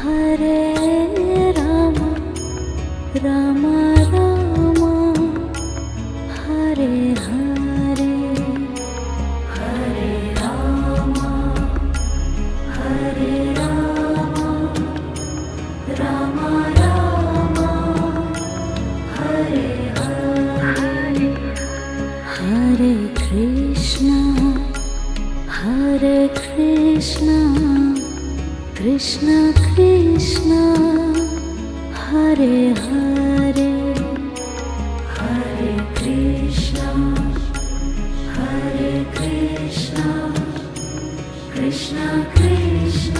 Hare Rama Rama Rama Hare Hare Hare Rama Hare Rama Rama Rama Hare Hare Hare Krishna Krishna Krishna Hare Hare Hare Krishna Krishna Krishna